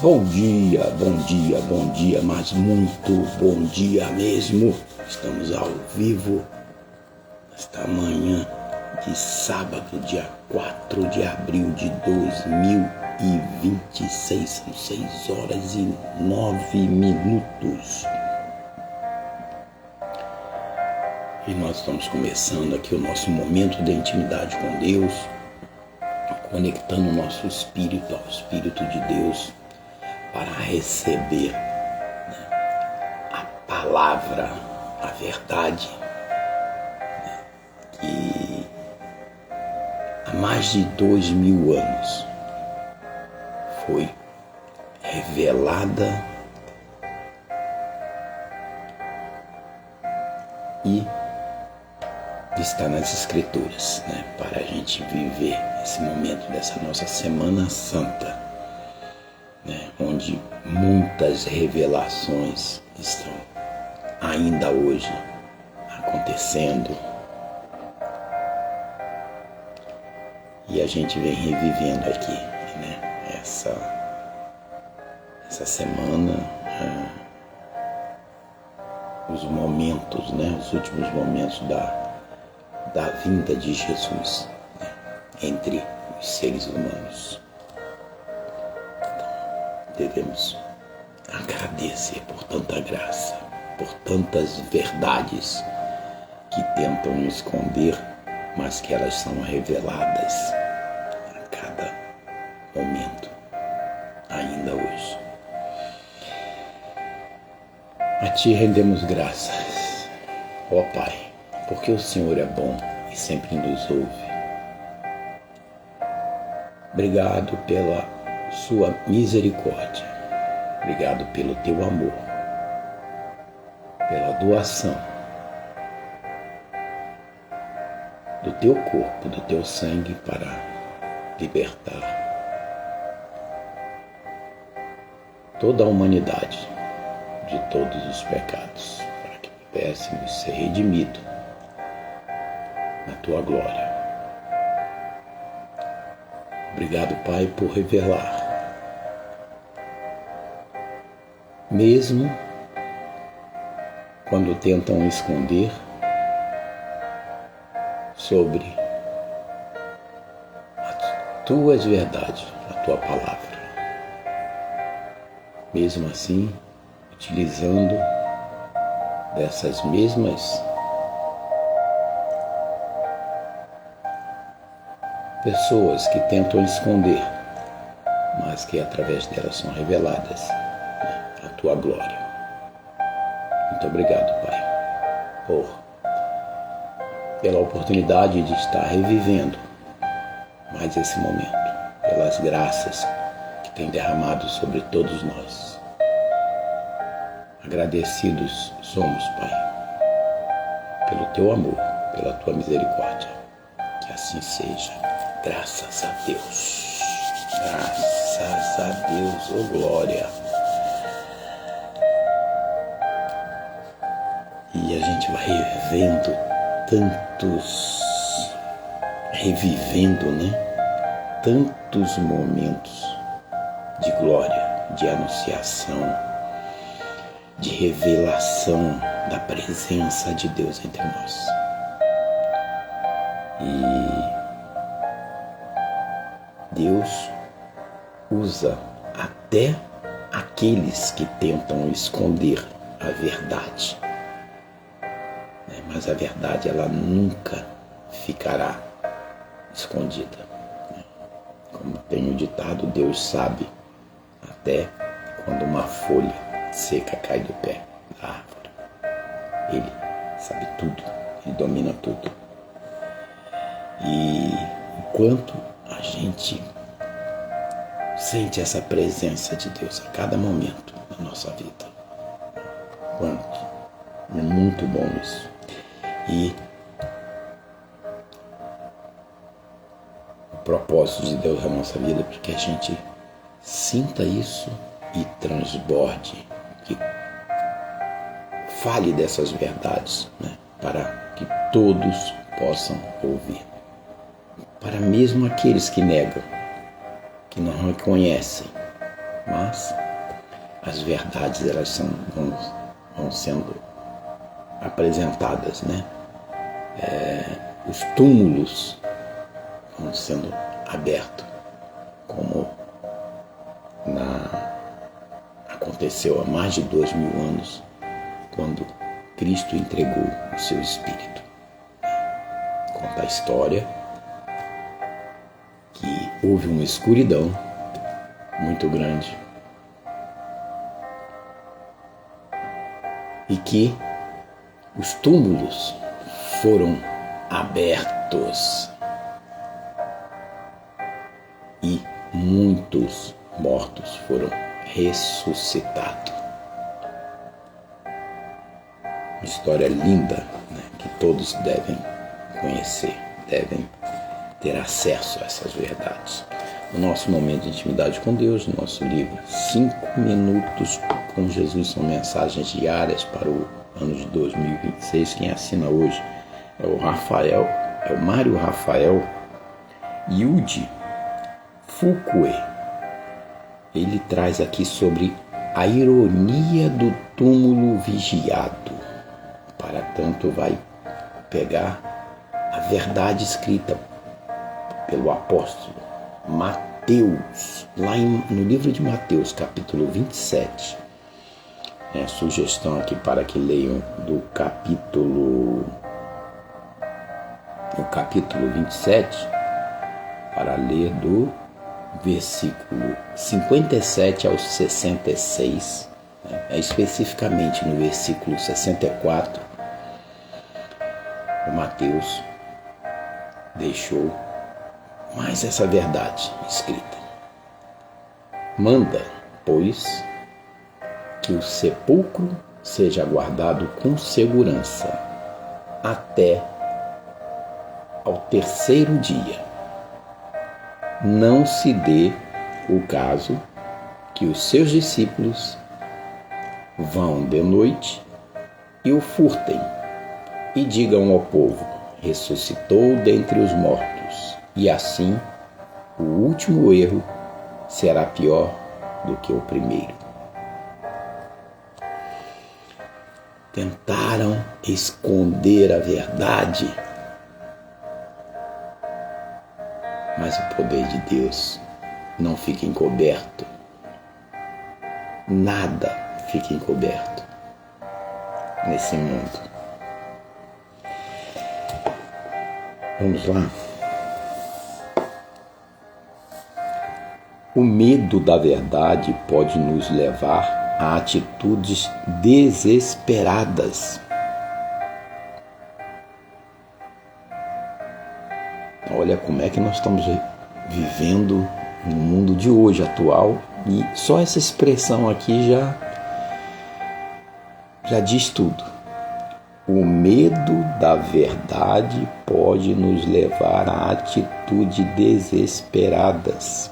Bom dia, bom dia, bom dia, mas muito bom dia mesmo. Estamos ao vivo esta manhã de sábado, dia 4 de abril de 2026, são 6 horas e 9 minutos. E nós estamos começando aqui o nosso momento de intimidade com Deus, conectando o nosso espírito ao Espírito de Deus, para receber a palavra, a verdade, que há mais de 2000 anos foi revelada e está nas Escrituras, para a gente viver esse momento dessa nossa Semana Santa, onde muitas revelações estão ainda hoje acontecendo, e a gente vem revivendo aqui, essa semana, os momentos, os últimos momentos da vinda de Jesus, entre os seres humanos. Devemos agradecer por tanta graça, por tantas verdades que tentam esconder, mas que elas são reveladas a cada momento, ainda hoje. A Ti rendemos graças, ó Pai, porque o Senhor é bom e sempre nos ouve. Obrigado pela Sua misericórdia, obrigado pelo Teu amor, pela doação do Teu corpo, do Teu sangue para libertar toda a humanidade de todos os pecados, para que pudéssemos ser redimidos na Tua glória. Obrigado, Pai, por revelar, mesmo quando tentam esconder, sobre as Tuas verdades, a Tua palavra. Mesmo assim, utilizando dessas mesmas pessoas que tentam esconder, mas que através delas são reveladas a Tua glória. Muito obrigado, Pai, pela oportunidade de estar revivendo mais esse momento, pelas graças que tem derramado sobre todos nós. Agradecidos somos, Pai, pelo Teu amor, pela Tua misericórdia. Que assim seja. Graças a Deus. Graças a Deus, oh glória. E a gente vai revivendo tantos momentos de glória, de anunciação, de revelação da presença de Deus entre nós. E Deus usa até aqueles que tentam esconder a verdade. Mas a verdade, ela nunca ficará escondida. Como tem o ditado, Deus sabe até quando uma folha seca cai do pé da árvore. Ele sabe tudo, Ele domina tudo. E enquanto a gente sente essa presença de Deus a cada momento da nossa vida, quanto é muito bom isso. E o propósito de Deus na nossa vida é porque a gente sinta isso e transborde, que fale dessas verdades, para que todos possam ouvir. Para mesmo aqueles que negam, que não reconhecem, mas as verdades elas vão sendo apresentadas, né? Os túmulos vão sendo abertos, como aconteceu há mais de 2000 anos, quando Cristo entregou o seu Espírito. Conta a história que houve uma escuridão muito grande e que os túmulos foram abertos e muitos mortos foram ressuscitados. Uma história linda, né, que todos devem conhecer, devem ter acesso a essas verdades. No nosso momento de intimidade com Deus, no nosso livro 5 Minutos com Jesus, são mensagens diárias para o ano de 2026. Quem assina hoje é o Mário Rafael Yuji Fukue. Ele traz aqui sobre a ironia do túmulo vigiado. Para tanto, vai pegar a verdade escrita pelo apóstolo Mateus, lá no livro de Mateus, capítulo 27. Sugestão aqui para que leiam do capítulo 27, para ler do versículo 57 ao 66, especificamente no versículo 64, o Mateus deixou mais essa verdade escrita. Manda, pois, que o sepulcro seja guardado com segurança até ao terceiro dia. Não se dê o caso que os seus discípulos vão de noite e o furtem e digam ao povo: ressuscitou dentre os mortos, e assim o último erro será pior do que o primeiro. Tentaram esconder a verdade, mas o poder de Deus não fica encoberto. Nada fica encoberto nesse mundo. Vamos lá. O medo da verdade pode nos levar a atitudes desesperadas. Olha como é que nós estamos vivendo no mundo de hoje atual, e só essa expressão aqui já diz tudo. O medo da verdade pode nos levar a atitudes desesperadas.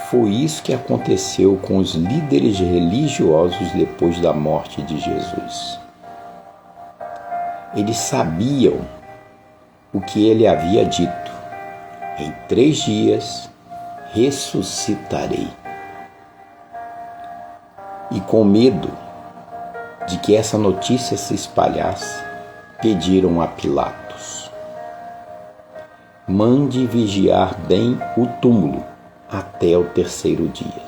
Foi isso que aconteceu com os líderes religiosos depois da morte de Jesus. Eles sabiam o que ele havia dito: em 3 dias ressuscitarei. E com medo de que essa notícia se espalhasse, pediram a Pilatos: mande vigiar bem o túmulo até o terceiro dia.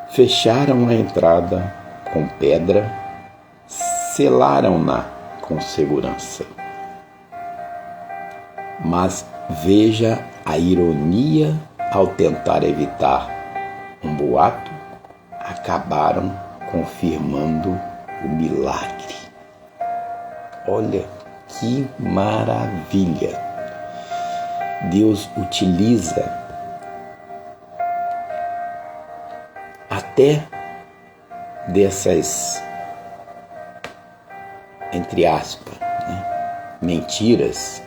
Fecharam a entrada com pedra, selaram-na com segurança. Mas veja a ironia: ao tentar evitar um boato, acabaram confirmando o milagre. Olha que maravilha! Deus utiliza até dessas, entre aspas, mentiras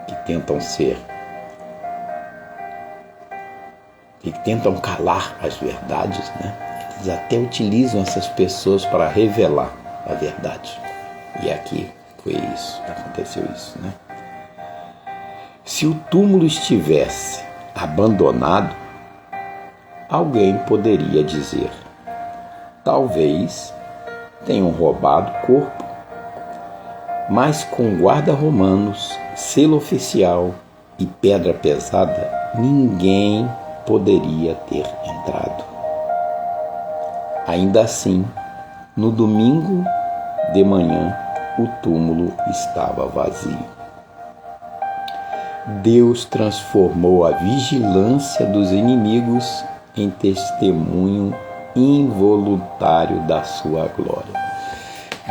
que tentam calar as verdades, Eles até utilizam essas pessoas para revelar a verdade. E aqui foi isso, aconteceu isso, Se o túmulo estivesse abandonado, alguém poderia dizer: talvez tenham roubado o corpo, mas com guarda romanos, selo oficial e pedra pesada, ninguém poderia ter entrado. Ainda assim, no domingo de manhã, o túmulo estava vazio. Deus transformou a vigilância dos inimigos em testemunho involuntário da sua glória.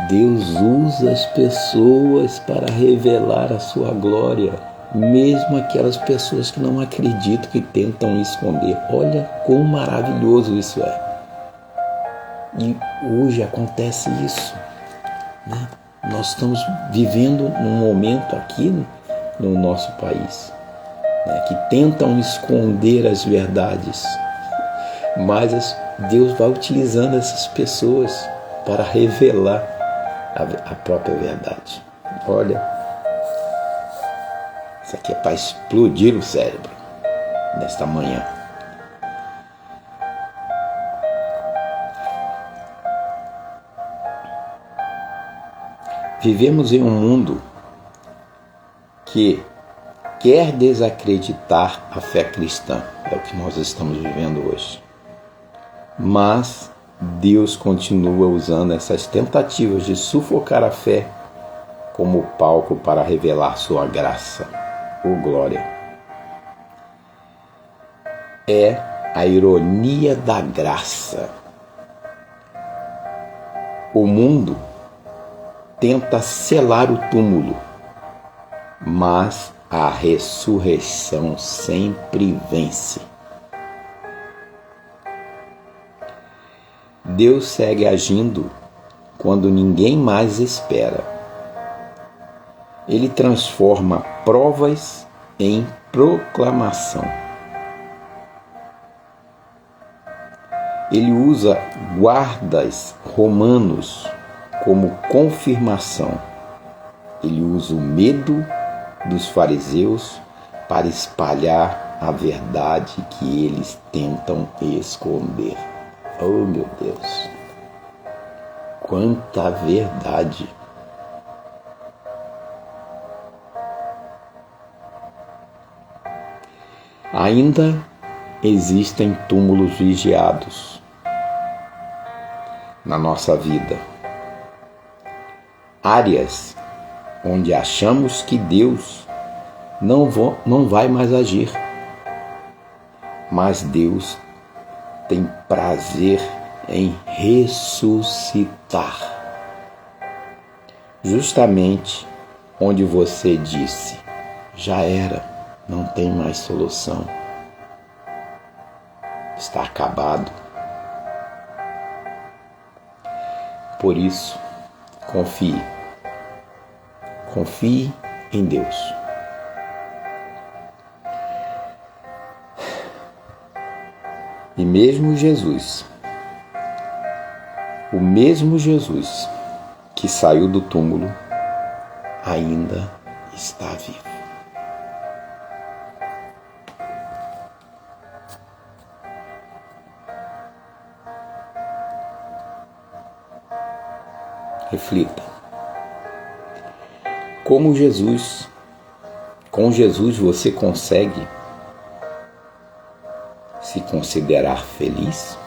Deus usa as pessoas para revelar a sua glória, mesmo aquelas pessoas que não acreditam, que tentam esconder. Olha quão maravilhoso isso é. E hoje acontece isso, né? Nós estamos vivendo num momento aqui no nosso país, né, que tentam esconder as verdades, mas Deus vai utilizando essas pessoas para revelar a própria verdade. Olha, isso aqui é para explodir o cérebro nesta manhã. Vivemos em um mundo que quer desacreditar a fé cristã. É o que nós estamos vivendo hoje. Mas Deus continua usando essas tentativas de sufocar a fé como palco para revelar sua graça ou glória. É a ironia da graça. O mundo tenta selar o túmulo, mas a ressurreição sempre vence. Deus segue agindo quando ninguém mais espera. Ele transforma provas em proclamação. Ele usa guardas romanos como confirmação. Ele usa o medo dos fariseus para espalhar a verdade que eles tentam esconder. Oh, meu Deus! Quanta verdade! Ainda existem túmulos vigiados na nossa vida. Áreas onde achamos que Deus não vai mais agir. Mas Deus tem prazer em ressuscitar. Justamente onde você disse: já era, não tem mais solução. Está acabado. Por isso, confie. Confie em Deus. E mesmo Jesus, o mesmo Jesus que saiu do túmulo, ainda está vivo. Reflita. Com Jesus você consegue se considerar feliz?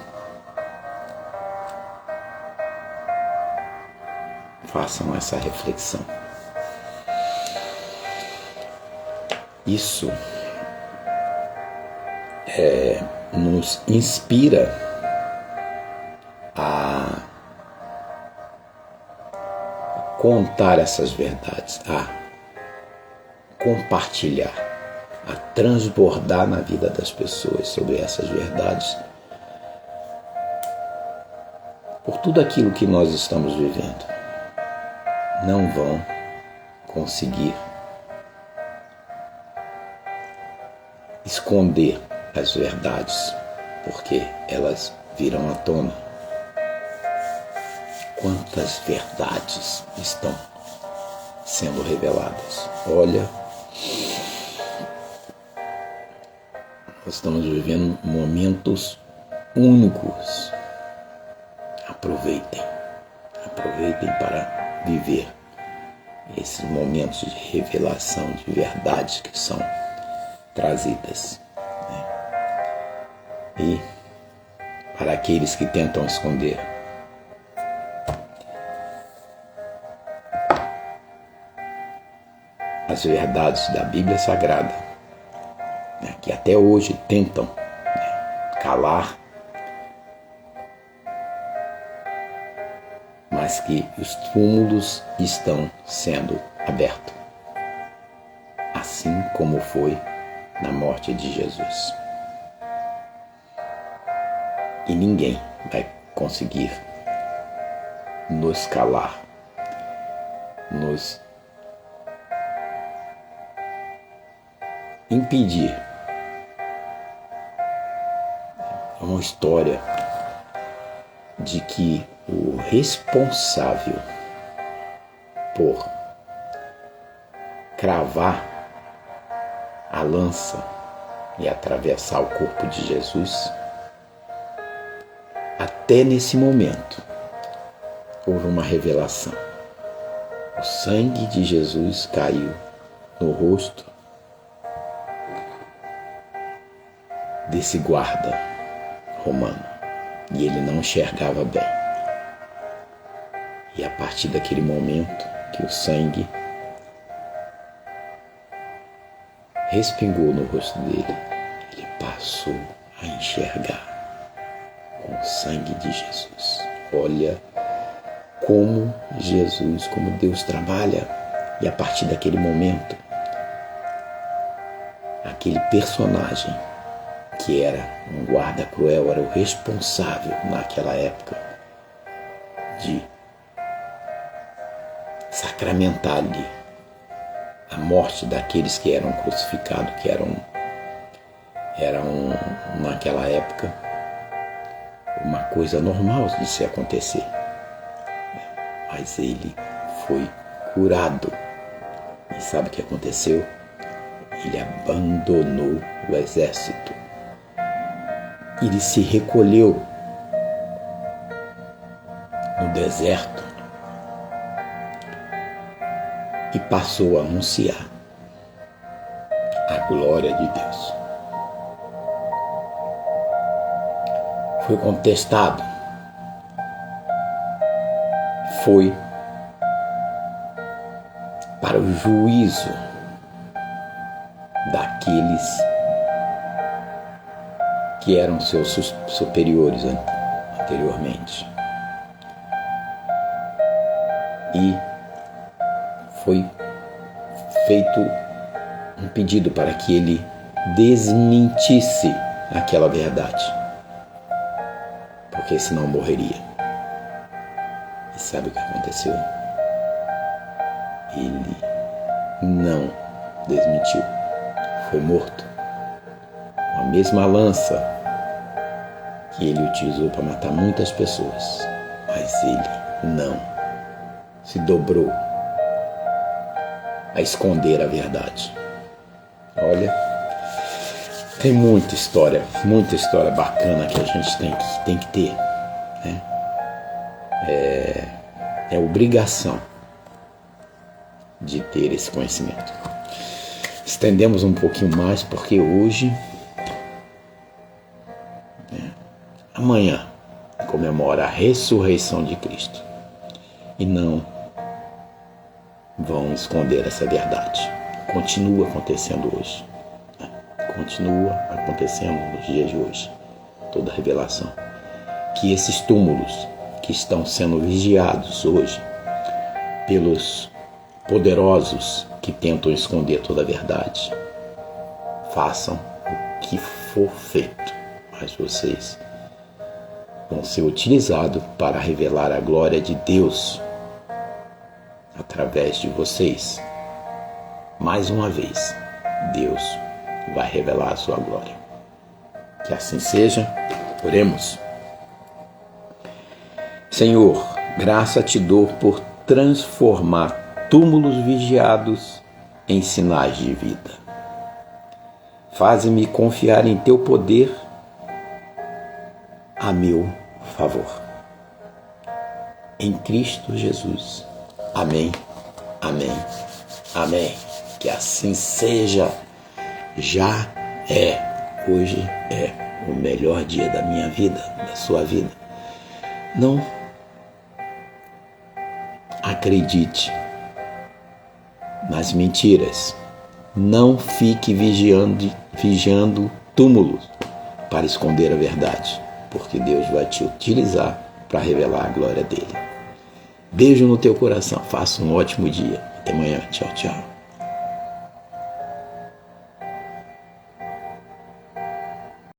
Façam essa reflexão. Isso nos inspira a contar essas verdades, a compartilhar, a transbordar na vida das pessoas sobre essas verdades, por tudo aquilo que nós estamos vivendo. Não vão conseguir esconder as verdades, porque elas virão à tona. Quantas verdades estão sendo reveladas? Olha, Nós estamos vivendo momentos únicos. Aproveitem para viver esses momentos de revelação, de verdades que são trazidas, né? E para aqueles que tentam esconder, as verdades da Bíblia Sagrada, né, que até hoje tentam, né, calar, mas que os túmulos estão sendo abertos, assim como foi na morte de Jesus. E ninguém vai conseguir nos calar, nos impedir. É uma história de que o responsável por cravar a lança e atravessar o corpo de Jesus, até nesse momento houve uma revelação. O sangue de Jesus caiu no rosto desse guarda romano e ele não enxergava bem. E a partir daquele momento que o sangue respingou no rosto dele, ele passou a enxergar com o sangue de Jesus. Olha como Jesus, como Deus trabalha. E a partir daquele momento, aquele personagem que era um guarda cruel, era o responsável naquela época de sacramentar-lhe a morte daqueles que eram crucificados, que eram naquela época uma coisa normal de se acontecer. Mas ele foi curado. E sabe o que aconteceu? Ele abandonou o exército. Ele se recolheu no deserto e passou a anunciar a glória de Deus. Foi contestado, foi para o juízo daqueles que eram seus superiores anteriormente. E foi feito um pedido para que ele desmentisse aquela verdade, porque senão morreria. E sabe o que aconteceu? Ele não desmentiu, foi morto. A mesma lança que ele utilizou para matar muitas pessoas, mas ele não se dobrou a esconder a verdade. Olha, tem muita história bacana que a gente tem que ter, né? É obrigação de ter esse conhecimento. Estendemos um pouquinho mais porque hoje, amanhã, comemora a ressurreição de Cristo. E não vão esconder essa verdade. Continua acontecendo hoje. Continua acontecendo nos dias de hoje. Toda a revelação. Que esses túmulos que estão sendo vigiados hoje pelos poderosos que tentam esconder toda a verdade, façam o que for feito, mas vocês vão ser utilizados para revelar a glória de Deus através de vocês. Mais uma vez, Deus vai revelar a sua glória. Que assim seja. Oremos. Senhor, graça te dou por transformar túmulos vigiados em sinais de vida. Faze-me confiar em teu poder a meu favor. Em Cristo Jesus. Amém, amém, amém. Que assim seja. Já é, hoje é o melhor dia da minha vida, da sua vida. Não acredite nas mentiras. Não fique vigiando túmulos para esconder a verdade, porque Deus vai te utilizar para revelar a glória dele. Beijo no teu coração. Faça um ótimo dia. Até amanhã. Tchau, tchau.